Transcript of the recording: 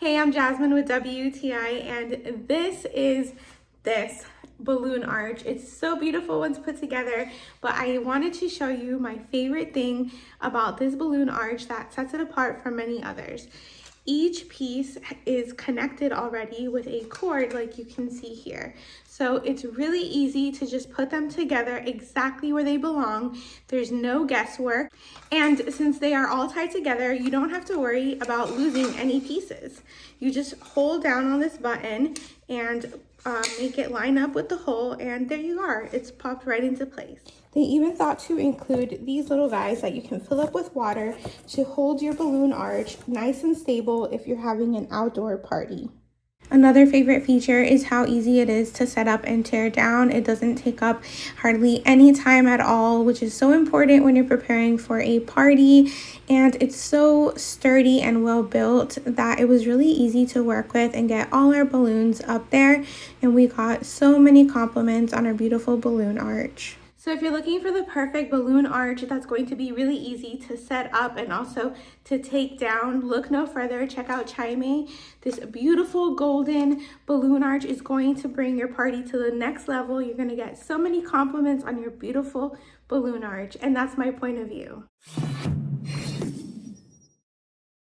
Hey, I'm Jasmine with WTI, and this is this balloon arch. It's so beautiful once put together, but I wanted to show you my favorite thing about this balloon arch that sets it apart from many others. Each piece is connected already with a cord like you can see here. So it's really easy to just put them together exactly where they belong. There's no guesswork. And since they are all tied together, you don't have to worry about losing any pieces. You just hold down on this button and make it line up with the hole, and there you are. It's popped right into place. They even thought to include these little guys that you can fill up with water to hold your balloon arch nice and stable if you're having an outdoor party. Another favorite feature is how easy it is to set up and tear down. It doesn't take up hardly any time at all, which is so important when you're preparing for a party. And it's so sturdy and well built that it was really easy to work with and get all our balloons up there. And we got so many compliments on our beautiful balloon arch. So if you're looking for the perfect balloon arch that's going to be really easy to set up and also to take down, look no further. Check out Chime. This beautiful golden balloon arch is going to bring your party to the next level. You're going to get so many compliments on your beautiful balloon arch, and that's my point of view.